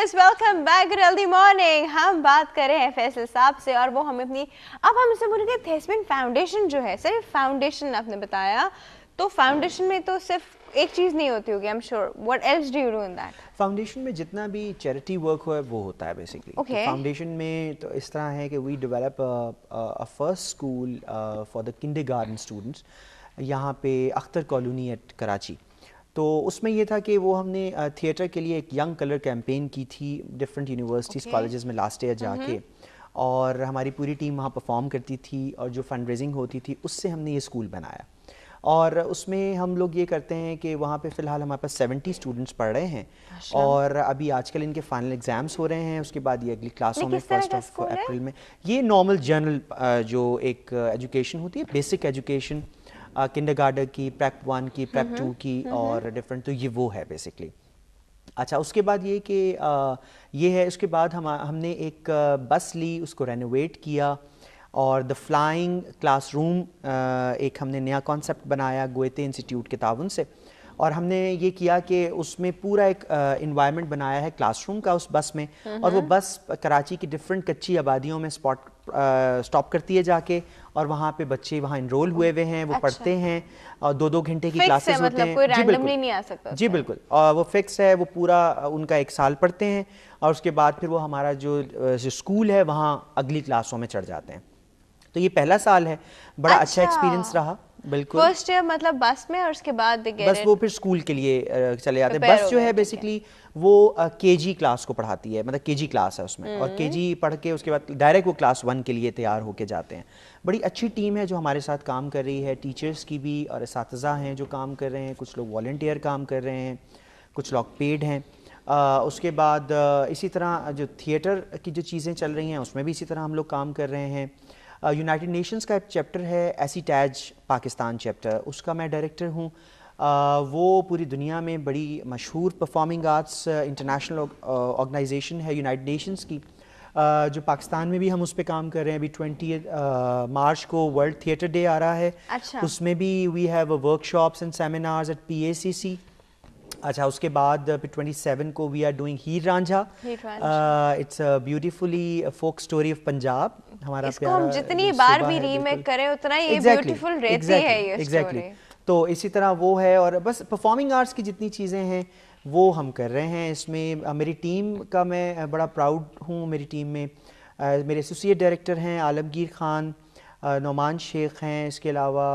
Viewers, welcome back healthy morning. हम बात कर रहे हैं फैसल साहब से और वो हमें अपनी अब हम इससे बोलेंगे थेस्पिन फाउंडेशन जो है, सिर्फ फाउंडेशन आपने बताया, तो फाउंडेशन में तो सिर्फ एक चीज़ नहीं होती होगी, I am sure. What else do you do in that? Foundation में जितना भी चैरिटी वर्क हो है वो होता है बेसिकली। Okay. तो फाउंडेशन में तो इस तरह है कि we develop a first school for the kindergarten students यहाँ पे अख्तर कॉलोनी एट कराची। तो उसमें ये था कि वो हमने थिएटर के लिए एक यंग कलर कैंपेन की थी डिफरेंट यूनिवर्सिटीज़ कॉलेजेस में लास्ट ईयर जाके, और हमारी पूरी टीम वहाँ परफॉर्म करती थी और जो फंड रेजिंग होती थी उससे हमने ये स्कूल बनाया। और उसमें हम लोग ये करते हैं कि वहाँ पे फ़िलहाल हमारे पास 70 स्टूडेंट्स पढ़ रहे हैं और अभी आजकल इनके फाइनल एग्ज़ाम्स हो रहे हैं। उसके बाद ये अगली क्लासों में 1 अप्रैल में ये नॉर्मल जनरल जो एक एजुकेशन होती है, बेसिक एजुकेशन किंडरगार्टन की, प्रेप 1 की, प्रेप 2 की और डिफरेंट, तो ये वो है बेसिकली। अच्छा, उसके बाद ये कि ये है, उसके बाद हमने एक बस ली, उसको रेनोवेट किया और द फ्लाइंग क्लासरूम एक हमने नया कॉन्सेप्ट बनाया गोएते इंस्टीट्यूट के ताउन से, और हमने ये किया कि उसमें पूरा एक इन्वायरमेंट बनाया है क्लासरूम का उस बस में, और वो बस कराची की डिफरेंट कच्ची आबादियों में स्टॉप करती है जाके, और वहाँ पे बच्चे वहाँ इनरोल हुए हुए हैं, वो पढ़ते हैं और 2-2 घंटे की क्लासेस होते हैं। कोई रैंडमली नहीं आ सकता। जी बिल्कुल, और वो फिक्स है, वो पूरा उनका 1 साल पढ़ते हैं और उसके बाद फिर वो हमारा जो स्कूल है वहाँ अगली क्लासों में चढ़ जाते हैं। तो ये पहला साल है, बड़ा अच्छा एक्सपीरियंस रहा। बिल्कुल, फर्स्ट ईयर मतलब बस में, और उसके बाद बस वो फिर स्कूल के लिए चले जाते हैं। बस जो है बेसिकली वो केजी क्लास को पढ़ाती है, मतलब केजी क्लास है उसमें, और केजी पढ़ के उसके बाद डायरेक्ट वो क्लास 1 के लिए तैयार होके जाते हैं। बड़ी अच्छी टीम है जो हमारे साथ काम कर रही है, टीचर्स की भी और इसातिज़ा हैं जो काम कर रहे हैं, कुछ लोग वॉलंटियर काम कर रहे हैं, कुछ लोग पेड हैं। उसके बाद इसी तरह जो थिएटर की जो चीज़ें चल रही हैं उसमें भी इसी तरह हम लोग काम कर रहे हैं। यूनाइटेड नेशंस का एक चैप्टर है एसीटैज पाकिस्तान चैप्टर, उसका मैं डायरेक्टर हूँ। वो पूरी दुनिया में बड़ी मशहूर परफॉर्मिंग आर्ट्स इंटरनेशनल ऑर्गेनाइजेशन है यूनाइटेड नेशंस की, जो पाकिस्तान में भी हम उस पर काम कर रहे हैं। अभी 20 मार्च को वर्ल्ड थिएटर डे आ रहा है। अच्छा। उसमें भी we have workshops and seminars at PACC। अच्छा, उसके बाद 27 को we are doing Heer Ranjha. It's a beautifully folk story of Punjab. हमारा इसको हम जितनी बार भी रीमेक करें उतना ही ब्यूटीफुल रहती है ये स्टोरी। तो इसी तरह वो है, और बस परफॉर्मिंग आर्ट्स की जितनी चीज़ें हैं वो हम कर रहे हैं इसमें। मेरी टीम का मैं बड़ा प्राउड हूँ। मेरी टीम में मेरे एसोसिएट डायरेक्टर हैं आलमगीर खान, नौमान शेख हैं, इसके अलावा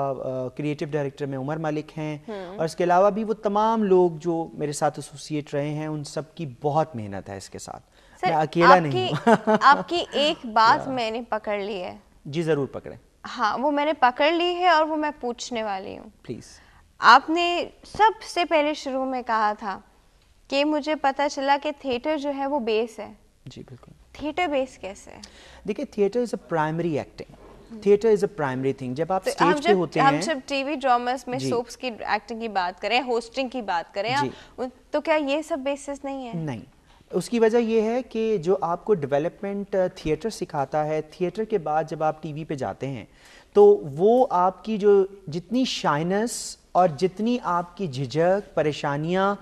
क्रिएटिव डायरेक्टर में उमर मलिक हैं, और इसके अलावा भी वो तमाम लोग जो मेरे साथ एसोसिएट रहे हैं, उन सब की बहुत मेहनत है इसके साथ। मैं अकेला नहीं हूँ। आपकी एक बात मैंने पकड़ ली है। जी ज़रूर पकड़ें। हाँ, वो मैंने पकड़ ली है और वो मैं पूछने वाली हूँ। प्लीज़। आपने सबसे पहले शुरू में कहा था कि मुझे पता चला कि थिएटर जो है वो बेस है। जी बिल्कुल। थिएटर बेस कैसे है? देखिए, theatre is a primary acting, theatre is a primary thing. जब आप स्टेज पे होते हैं, हम जब टीवी ड्रामास में सोप्स की एक्टिंग की बात करें, होस्टिंग की बात करें, तो क्या ये सब बेसिस नहीं है? नहीं, उसकी वजह यह है कि जो आपको डेवलपमेंट थिएटर सिखाता है, थिएटर के बाद जब आप टीवी पे जाते हैं तो वो आपकी जो जितनी शाइनेस और जितनी आपकी झिझक, परेशानियां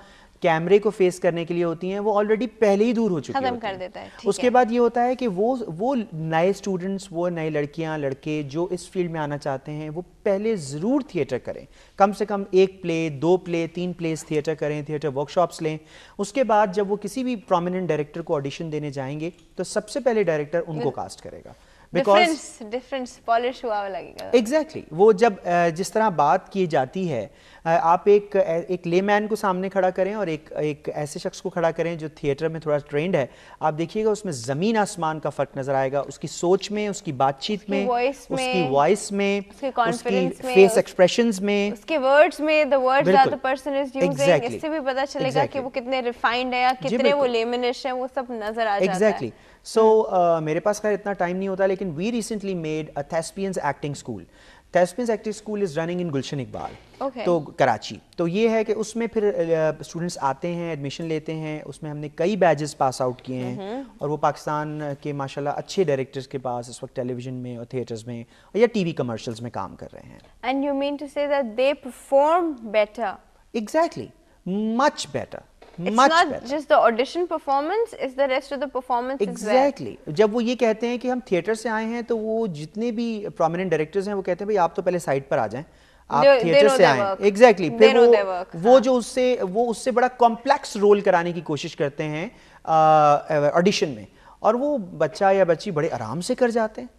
कैमरे को फेस करने के लिए होती हैं, वो ऑलरेडी पहले ही दूर हो चुकी खत्म कर देता है। उसके बाद ये होता है कि वो नए स्टूडेंट्स, वो नए लड़कियां लड़के जो इस फील्ड में आना चाहते हैं, वो पहले ज़रूर थिएटर करें। कम से कम 1 प्ले, 2 प्ले, 3 प्लेस थिएटर करें, थिएटर वर्कशॉप्स लें। उसके बाद जब वो किसी भी प्रोमिनेंट डायरेक्टर को ऑडिशन देने जाएंगे तो सबसे पहले डायरेक्टर उनको कास्ट करेगा। डिफरेंस पॉलिश हुआ लगेगा। एग्जैक्टली, वो जब जिस तरह बात की जाती है, आप एक लेमैन को सामने खड़ा करें और एक ऐसे शख्स को खड़ा करें जो थिएटर में थोड़ा ट्रेंड है, आप देखिएगा उसमें ज़मीन आसमान का फ़र्क नज़र आएगा। उसकी सोच में, उसकी बातचीत में, उसकी वॉइस में, उसकी फेस एक्सप्रेशंस में, उसके वर्ड्स में, the words that the person is using, इससे भी पता चलेगा कि वो कितने रिफाइंड है या कितने वो लेमनिश है, वो सब नजर आ जाता है। एग्जैक्टली। सो मेरे पास खैर इतना टाइम नहीं होता, लेकिन we recently made a Thespians acting school. Thespians acting school is running in Gulshan Iqbal, तो कराची। तो ये है कि उसमें फिर स्टूडेंट्स आते हैं, एडमिशन लेते हैं, उसमें हमने कई बैचेस पास आउट किए हैं, और वो पाकिस्तान के माशाल्लाह अच्छे डायरेक्टर्स के पास इस वक्त टेलीविजन में और थिएटर्स में या टीवी कमर्शियल्स में काम कर रहे हैं। And you mean to say that they perform better? Exactly, much better, it's much not better. just the audition performance, it's the rest of the performance as well. Exactly. जब वो ये कहते हैं कि हम थिएटर से आए हैं, तो वो जितने भी प्रोमिनेंट डायरेक्टर्स हैं वो कहते हैं भाई आप तो पहले साइड पर आ जाएं, आप They थिएटर know से their आए। work. एग्जैक्टली They फिर know their work, वो हाँ। जो उससे बड़ा कॉम्प्लेक्स रोल कराने की कोशिश करते हैं ऑडिशन में, और वो बच्चा या बच्ची बड़े आराम से कर जाते हैं,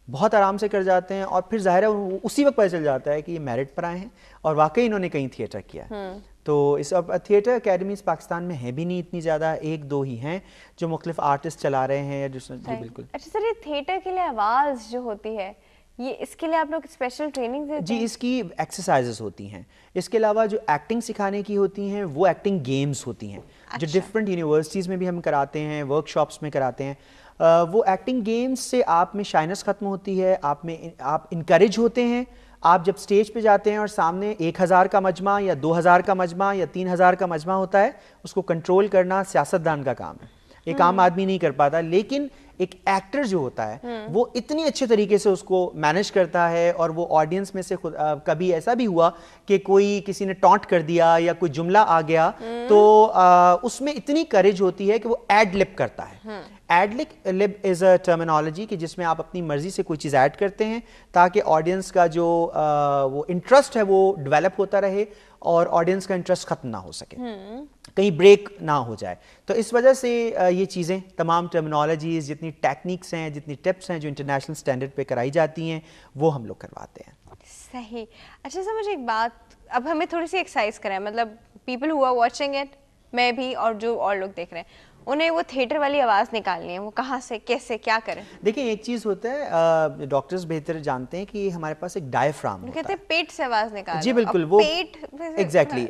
बहुत आराम से कर जाते हैं, और फिर जाहिर है उसी वक्त पता चल जाता है कि ये मेरिट पर आए हैं और वाकई इन्होंने कहीं थिएटर किया है। तो इस अब थिएटर अकेडमीज पाकिस्तान में है भी नहीं इतनी ज़्यादा, एक दो ही हैं जो मुख्तलिफ आर्टिस्ट चला रहे हैं या जी बिल्कुल। अच्छा सर, ये थिएटर के लिए आवाज़ जो होती है, ये इसके लिए आप लोग स्पेशल ट्रेनिंग देते जी, हैं? इसकी एक्सरसाइजेस होती हैं। इसके अलावा जो एक्टिंग सिखाने की होती हैं वो एक्टिंग गेम्स होती हैं, जो डिफरेंट यूनिवर्सिटीज़ में भी हम कराते हैं, वर्कशॉप्स में कराते हैं। वो एक्टिंग गेम्स से आप में शाइनेस ख़त्म होती है, आप इनकरेज होते हैं। आप जब स्टेज पे जाते हैं और सामने 1000 का मजमा या 2000 का मजमा या 3000 का मजमा होता है, उसको कंट्रोल करना सियासतदान का काम है, एक आम आदमी नहीं कर पाता। लेकिन एक एक्टर जो होता है वो इतनी अच्छे तरीके से उसको मैनेज करता है, और वो ऑडियंस में से कभी ऐसा भी हुआ कि किसी ने टॉन्ट कर दिया या कोई जुमला आ गया, तो उसमें इतनी करेज होती है कि वो एड लिप करता है। Ad lib is a terminology कि जिसमें आप अपनी मर्जी से कोई चीज़ ऐड करते हैं ताकि ऑडियंस का जो वो इंटरेस्ट है वो डेवलप होता रहे और ऑडियंस का इंटरेस्ट खत्म ना हो सके, कहीं ब्रेक ना हो जाए। तो इस वजह से ये चीज़ें, तमाम टर्मिनोलॉजीज, जितनी टेक्निक्स हैं, जितनी टिप्स हैं जो इंटरनेशनल स्टैंडर्ड पे कराई जाती हैं, वो हम लोग करवाते हैं। सही। अच्छा सर, मुझे एक बात, अब हमें थोड़ी सी एक्सरसाइज कराएं, मतलब people who are watching it, मैं भी और जो और लोग देख रहे हैं, उन्हें वो थिएटर वाली आवाज़ निकालनी है, वो कहाँ से, कैसे, क्या करें? देखिए, एक चीज़ होता है, डॉक्टर्स बेहतर जानते हैं कि हमारे पास एक डायफ्राम होता कहते है। हैं पेट से आवाज़ निकालो। जी बिल्कुल, अब वो पेट एग्जैक्टली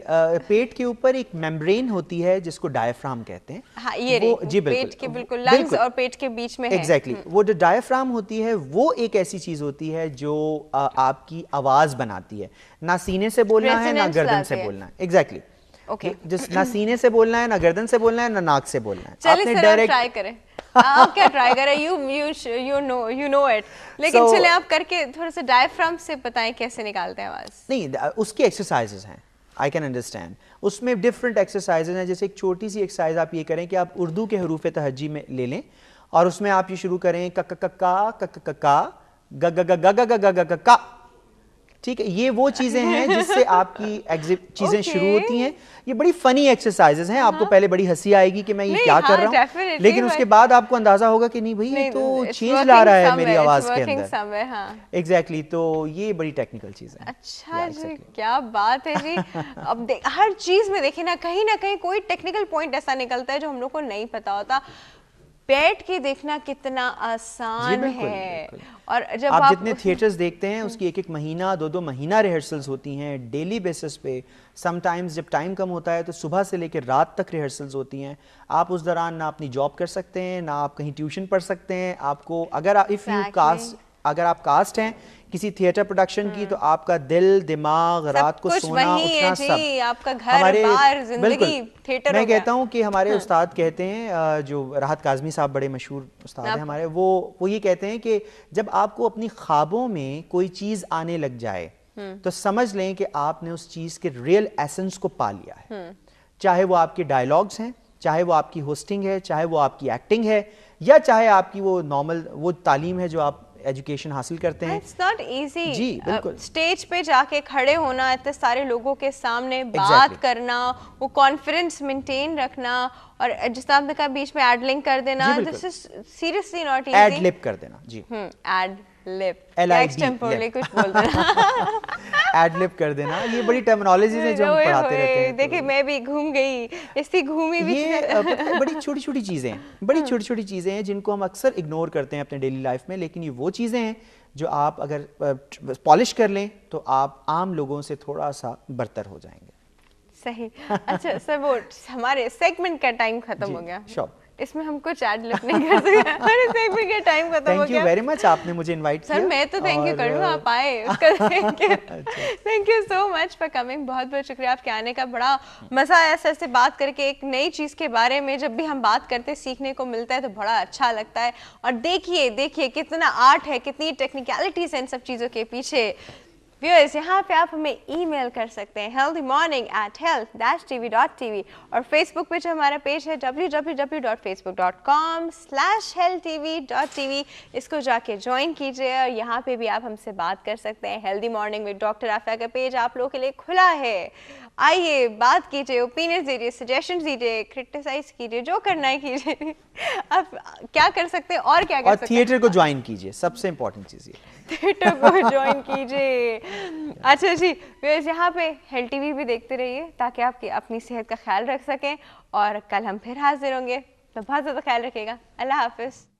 पेट के ऊपर एक मेम्ब्रेन होती है जिसको डायफ्राम कहते हैं। हाँ, ये वो रही, जी बिल्कुल, पेट के बिल्कुल लंग्स और पेट के बीच में है। एग्जैक्टली वो जो डायफ्राम होती है वो एक ऐसी चीज़ होती है जो आपकी आवाज़ बनाती है। ना सीने से बोलना है ना Resonance गर्दन लाती से है। बोलना है। Exactly okay. जिस ना सीने से बोलना है, ना गर्दन से बोलना है, ना नाक से बोलना है। चलिए सर, आप ट्राई करें। आप क्या ट्राई करें? यू नो इट, लेकिन चलिए आप करके थोड़ा सा डायफ्राम से बताएं कैसे निकालते हैं आवाज़। नहीं, उसकी एक्सरसाइजेज हैं, आई कैन अंडरस्टैंड। उसमें डिफरेंट एक्सरसाइजेज हैं। जैसे एक छोटी सी एक्सरसाइज आप ये करें कि आप उर्दू के हरूफ तहज्जी में ले लें और उसमें आप ये शुरू करें क क क क क क क ग ग ग ग ग ग ग क। ठीक है, ये वो चीजें हैं जिससे आपकी चीजें शुरू होती हैं। ये बड़ी फनी एक्सरसाइजेज हैं। आपको पहले बड़ी हंसी आएगी कि मैं ये क्या कर रहा हूँ, लेकिन उसके बाद आपको अंदाजा होगा कि नहीं भाई ये तो चेंज ला रहा है मेरी आवाज के अंदर। एग्जैक्टली, तो ये बड़ी टेक्निकल चीज है। अच्छा जी, क्या बात है जी। अब हर चीज में देखिए ना कहीं कोई टेक्निकल पॉइंट ऐसा निकलता है जो हम लोग को नहीं पता होता। बैठ के देखना कितना आसान है। और जब आप जितने थिएटर्स देखते हैं उसकी एक महीना, दो महीना रिहर्सल्स होती हैं डेली बेसिस पे। समटाइम्स जब टाइम कम होता है तो सुबह से लेकर रात तक रिहर्सल्स होती हैं। आप उस दौरान ना अपनी जॉब कर सकते हैं, ना आप कहीं ट्यूशन पढ़ सकते हैं। आपको अगर आप कास्ट हैं किसी थिएटर प्रोडक्शन की, तो आपका दिल, दिमाग, रात को सोना उठना सब आपका घर बार जिंदगी थिएटर। मैं कहता हूँ कि हमारे उस्ताद कहते हैं, जो राहत काज़मी साहब बड़े मशहूर उस्ताद हैं हमारे, वो ये कहते हैं कि जब आपको अपनी ख्वाबों में कोई चीज़ आने लग जाए तो समझ लें कि आपने उस चीज़ के रियल एसेंस को पा लिया है। चाहे वो आपके डायलॉग्स हैं, चाहे वो आपकी होस्टिंग है, चाहे वो आपकी एक्टिंग है, या चाहे आपकी वो नॉर्मल वो तालीम है जो आप एजुकेशन हासिल करते हैं। It's not easy. जी बिल्कुल। स्टेज पे जाके खड़े होना, इतने सारे लोगों के सामने बात करना, वो कॉन्फिडेंस मेंटेन रखना, और जिस आपने कहा बीच में एड लिंक कर देना, this is seriously not easy. Ad lib कर देना जी। एड लिप, एक्सटेम्पोरली कुछ बोल देना। एड लिप कर देना, ये बड़ी टर्मिनोलॉजीज हैं जो हम पढ़ाते रहते हैं। देखिए मैं भी घूम गई, इसी घूमी भी। ये बड़ी छोटी छोटी चीजें हैं, बड़ी छोटी छोटी चीजें हैं जिनको हम अक्सर इग्नोर करते हैं अपने डेली लाइफ में, लेकिन ये वो चीजें हैं जो आप अगर पॉलिश कर लें तो आप आम लोगों से थोड़ा सा बरतर हो जाएंगे। सही। अच्छा सर, वो हमारे सेगमेंट का टाइम खत्म हो गया। श्योर, इसमें हम कुछ ऐड लिप नहीं कर सकते। हमारे सेगमेंट का टाइम खत्म हो गया। थैंक यू वेरी मच, आपने मुझे इनवाइट किया। सर मैं तो थैंक यू करूँ, आप आए उसका thank you so much for coming. बहुत बहुत शुक्रिया आपके आने का। बड़ा मज़ा आया सर से बात करके। एक नई चीज़ के बारे में जब भी हम बात करते हैं सीखने को मिलता है तो बड़ा अच्छा लगता है। और देखिए कितना आर्ट है, कितनी टेक्निकलिटीज हैं इन सब चीज़ों के पीछे। व्यूअर्स यहाँ पे आप हमें ईमेल कर सकते हैं healthymorning@health-tv.tv और फेसबुक पे जो हमारा पेज है www.facebook.com/healthtv.tv इसको जाके ज्वाइन कीजिए और यहाँ पे भी आप हमसे बात कर सकते हैं। Healthy morning with doctor Afiya का पेज आप लोगों के लिए खुला है। आइए बात कीजिए, ओपिनियन दीजिए, सजेशन दीजिए, क्रिटिसाइज कीजिए, जो करना है कीजिए। आप क्या कर सकते हैं और क्या कर सकते हैं, थिएटर को ज्वाइन कीजिए, सबसे इंपॉर्टेंट चीज़ ये। थिएटर को ज्वाइन कीजिए। अच्छा जी, वैसे यहाँ पे हेल्थ टीवी भी देखते रहिए ताकि आपकी अपनी सेहत का ख्याल रख सकें और कल हम फिर हाजिर होंगे, तो बहुत ज़्यादा ख्याल रखिएगा। अल्लाह हाफिज़।